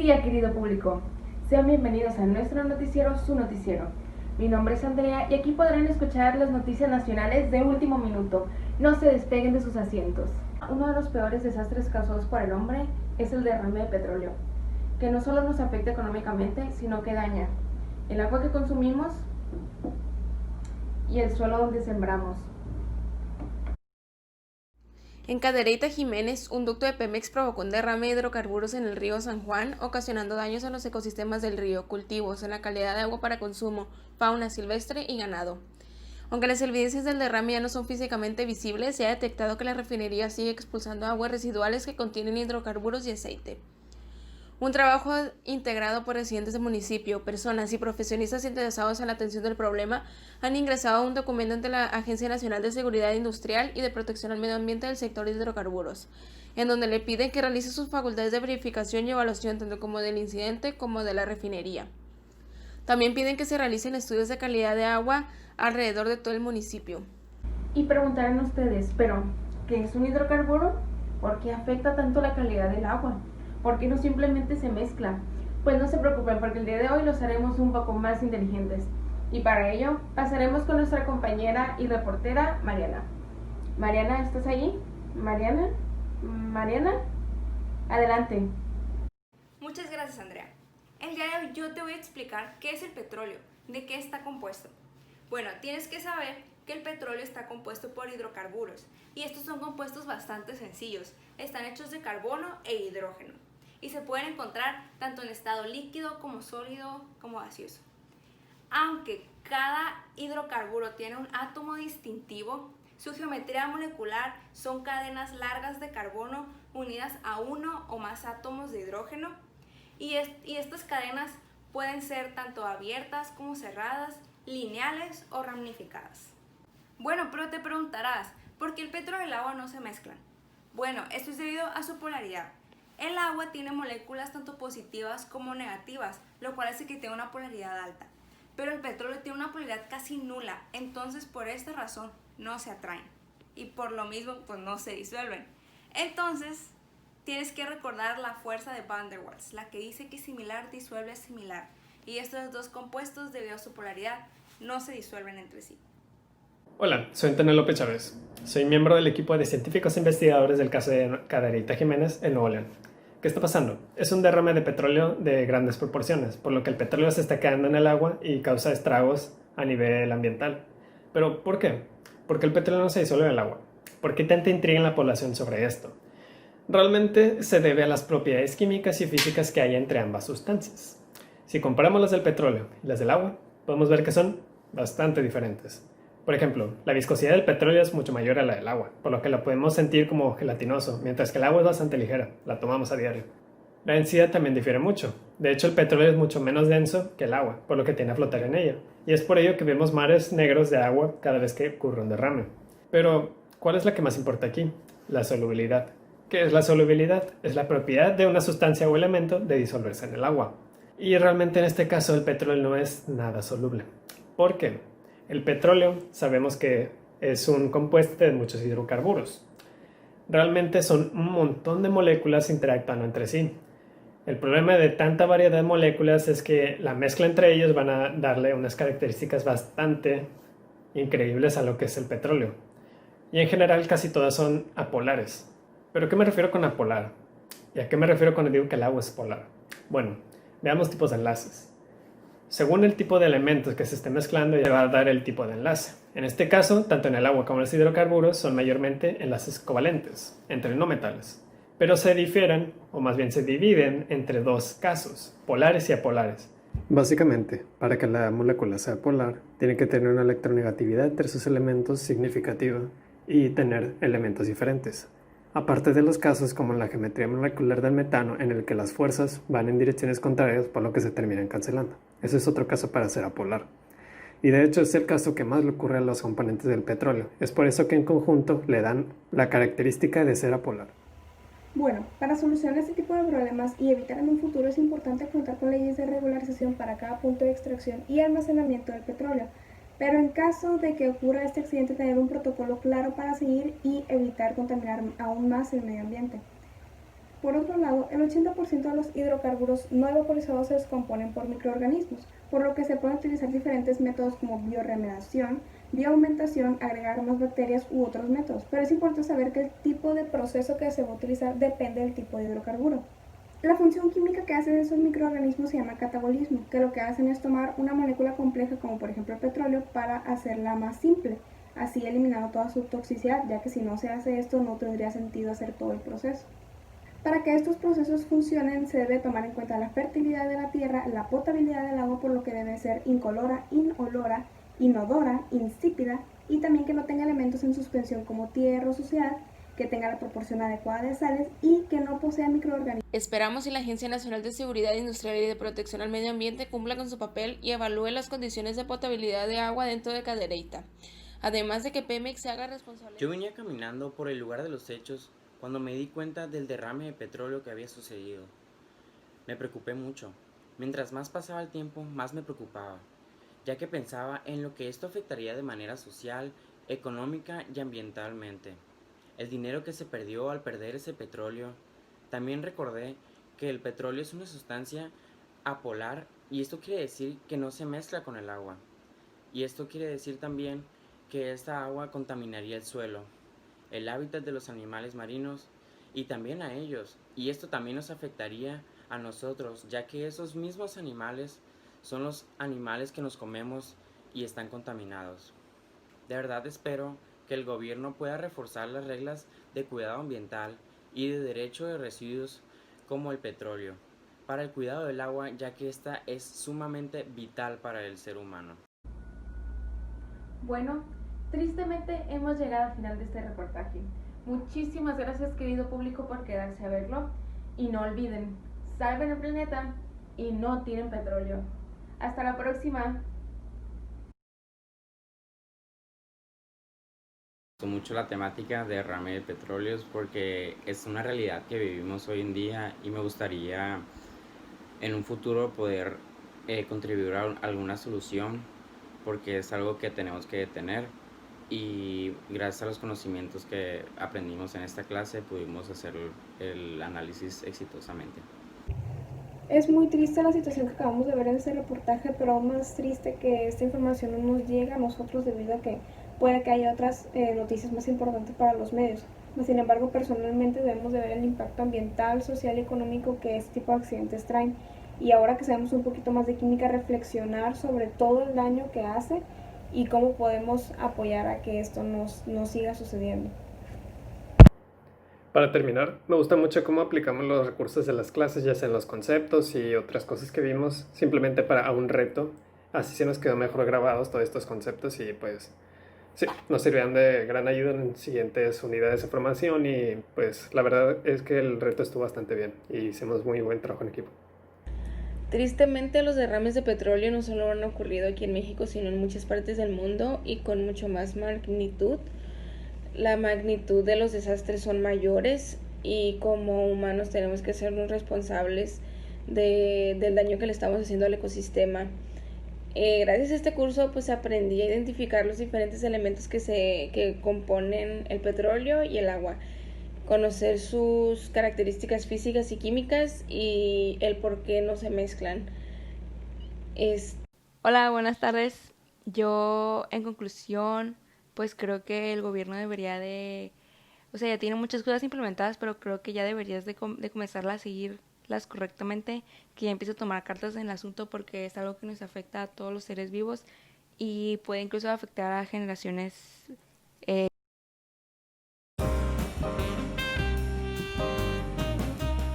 día, querido público. Sean bienvenidos a nuestro noticiero, su noticiero. Mi nombre es Andrea y aquí podrán escuchar las noticias nacionales de último minuto. No se despeguen de sus asientos. Uno de los peores desastres causados por el hombre es el derrame de petróleo, que no solo nos afecta económicamente, sino que daña el agua que consumimos y el suelo donde sembramos. En Cadereyta, Jiménez, un ducto de Pemex provocó un derrame de hidrocarburos en el río San Juan, ocasionando daños en los ecosistemas del río, cultivos, en la calidad de agua para consumo, fauna silvestre y ganado. Aunque las evidencias del derrame ya no son físicamente visibles, se ha detectado que la refinería sigue expulsando aguas residuales que contienen hidrocarburos y aceite. Un trabajo integrado por residentes del municipio, personas y profesionistas interesados en la atención del problema han ingresado un documento ante la Agencia Nacional de Seguridad Industrial y de Protección al Medio Ambiente del sector de hidrocarburos, en donde le piden que realice sus facultades de verificación y evaluación tanto como del incidente como de la refinería. También piden que se realicen estudios de calidad de agua alrededor de todo el municipio. Y preguntarán ustedes, ¿pero qué es un hidrocarburo? ¿Por qué afecta tanto la calidad del agua? ¿Por qué no simplemente se mezcla? Pues no se preocupen, porque el día de hoy los haremos un poco más inteligentes. Y para ello pasaremos con nuestra compañera y reportera Mariana. Mariana, ¿estás ahí? Mariana, adelante. Muchas gracias, Andrea. El día de hoy yo te voy a explicar qué es el petróleo, de qué está compuesto. Bueno, tienes que saber que el petróleo está compuesto por hidrocarburos y estos son compuestos bastante sencillos. Están hechos de carbono e hidrógeno y se pueden encontrar tanto en estado líquido como sólido como gaseoso. Aunque cada hidrocarburo tiene un átomo distintivo, su geometría molecular son cadenas largas de carbono unidas a uno o más átomos de hidrógeno y estas cadenas pueden ser tanto abiertas como cerradas, lineales o ramificadas. Bueno, pero te preguntarás, ¿por qué el petróleo y el agua no se mezclan? Bueno, esto es debido a su polaridad. El agua tiene moléculas tanto positivas como negativas, lo cual hace que tenga una polaridad alta. Pero el petróleo tiene una polaridad casi nula, entonces por esta razón no se atraen. Y por lo mismo, pues no se disuelven. Entonces, tienes que recordar la fuerza de Van der Waals, la que dice que similar disuelve similar. Y estos dos compuestos, debido a su polaridad, no se disuelven entre sí. Hola, soy Antonio López Chávez. Soy miembro del equipo de científicos investigadores del caso de Cadereyta Jiménez en Nuevo León. ¿Qué está pasando? Es un derrame de petróleo de grandes proporciones, por lo que el petróleo se está quedando en el agua y causa estragos a nivel ambiental. ¿Pero por qué? ¿Por qué el petróleo no se disuelve en el agua? ¿Por qué tanta intriga en la población sobre esto? Realmente se debe a las propiedades químicas y físicas que hay entre ambas sustancias. Si comparamos las del petróleo y las del agua, podemos ver que son bastante diferentes. Por ejemplo, la viscosidad del petróleo es mucho mayor a la del agua, por lo que la podemos sentir como gelatinoso, mientras que el agua es bastante ligera, la tomamos a diario. La densidad también difiere mucho. De hecho, el petróleo es mucho menos denso que el agua, por lo que tiende a flotar en ella. Y es por ello que vemos mares negros de agua cada vez que ocurre un derrame. Pero, ¿cuál es la que más importa aquí? La solubilidad. ¿Qué es la solubilidad? Es la propiedad de una sustancia o elemento de disolverse en el agua. Y realmente en este caso el petróleo no es nada soluble. ¿Por qué? El petróleo sabemos que es un compuesto de muchos hidrocarburos. Realmente son un montón de moléculas interactuando entre sí. El problema de tanta variedad de moléculas es que la mezcla entre ellos van a darle unas características bastante increíbles a lo que es el petróleo. Y en general casi todas son apolares. ¿Pero qué me refiero con apolar? ¿Y a qué me refiero cuando digo que el agua es polar? Bueno, veamos tipos de enlaces. Según el tipo de elementos que se esté mezclando, ya va a dar el tipo de enlace. En este caso, tanto en el agua como en los hidrocarburos son mayormente enlaces covalentes, entre no metales. Pero se difieren, o más bien se dividen, entre dos casos, polares y apolares. Básicamente, para que la molécula sea polar, tiene que tener una electronegatividad entre sus elementos significativa y tener elementos diferentes. Aparte de los casos como en la geometría molecular del metano, en el que las fuerzas van en direcciones contrarias por lo que se terminan cancelando. Ese es otro caso para ser apolar. Y de hecho es el caso que más le ocurre a los componentes del petróleo. Es por eso que en conjunto le dan la característica de ser apolar. Bueno, para solucionar este tipo de problemas y evitar en un futuro es importante contar con leyes de regularización para cada punto de extracción y almacenamiento del petróleo. Pero en caso de que ocurra este accidente, tener un protocolo claro para seguir y evitar contaminar aún más el medio ambiente. Por otro lado, el 80% de los hidrocarburos no evaporizados se descomponen por microorganismos, por lo que se pueden utilizar diferentes métodos como bioremediación, bioaumentación, agregar más bacterias u otros métodos, pero es importante saber que el tipo de proceso que se va a utilizar depende del tipo de hidrocarburo. La función química que hacen esos microorganismos se llama catabolismo, que lo que hacen es tomar una molécula compleja como por ejemplo el petróleo para hacerla más simple, así eliminando toda su toxicidad, ya que si no se hace esto no tendría sentido hacer todo el proceso. Para que estos procesos funcionen se debe tomar en cuenta la fertilidad de la tierra, la potabilidad del agua, por lo que debe ser incolora, inolora, inodora, insípida, y también que no tenga elementos en suspensión como tierra o suciedad, que tenga la proporción adecuada de sales y que no posea microorganismos. Esperamos que la Agencia Nacional de Seguridad Industrial y de Protección al Medio Ambiente cumpla con su papel y evalúe las condiciones de potabilidad de agua dentro de Cadereyta. Además de que Pemex se haga responsable. Yo venía caminando por el lugar de los hechos cuando me di cuenta del derrame de petróleo que había sucedido. Me preocupé mucho. Mientras más pasaba el tiempo, más me preocupaba, ya que pensaba en lo que esto afectaría de manera social, económica y ambientalmente. El dinero que se perdió al perder ese petróleo. También recordé que el petróleo es una sustancia apolar y esto quiere decir que no se mezcla con el agua. Y esto quiere decir también que esta agua contaminaría el suelo, el hábitat de los animales marinos y también a ellos. Y esto también nos afectaría a nosotros, ya que esos mismos animales son los animales que nos comemos y están contaminados. De verdad espero que el gobierno pueda reforzar las reglas de cuidado ambiental y de derecho de residuos como el petróleo, para el cuidado del agua, ya que esta es sumamente vital para el ser humano. Bueno, tristemente hemos llegado al final de este reportaje. Muchísimas gracias, querido público, por quedarse a verlo. Y no olviden, salven el planeta y no tiren petróleo. Hasta la próxima. Me gustó mucho la temática de derrame de petróleos porque es una realidad que vivimos hoy en día y me gustaría en un futuro poder contribuir a alguna solución, porque es algo que tenemos que detener y gracias a los conocimientos que aprendimos en esta clase pudimos hacer el análisis exitosamente. Es muy triste la situación que acabamos de ver en este reportaje, pero aún más triste que esta información no nos llegue a nosotros debido a que puede que haya otras noticias más importantes para los medios. Sin embargo, personalmente debemos de ver el impacto ambiental, social y económico que este tipo de accidentes traen. Y ahora que sabemos un poquito más de química, reflexionar sobre todo el daño que hace y cómo podemos apoyar a que esto no siga sucediendo. Para terminar, me gusta mucho cómo aplicamos los recursos de las clases, ya sean los conceptos y otras cosas que vimos, simplemente para un reto. Así se nos quedó mejor grabados todos estos conceptos y pues sí, nos sirvieron de gran ayuda en siguientes unidades de formación y pues la verdad es que el reto estuvo bastante bien y hicimos muy buen trabajo en equipo. Tristemente, los derrames de petróleo no solo han ocurrido aquí en México, sino en muchas partes del mundo y con mucho más magnitud. La magnitud de los desastres son mayores y como humanos tenemos que sernos responsables del daño que le estamos haciendo al ecosistema. Gracias a este curso pues aprendí a identificar los diferentes elementos que componen el petróleo y el agua, conocer sus características físicas y químicas y el por qué no se mezclan. Hola, buenas tardes. Yo, en conclusión, pues creo que el gobierno debería ya tiene muchas cosas implementadas, pero creo que ya deberías de comenzarla a seguirlas correctamente, que ya empiece a tomar cartas en el asunto porque es algo que nos afecta a todos los seres vivos y puede incluso afectar a generaciones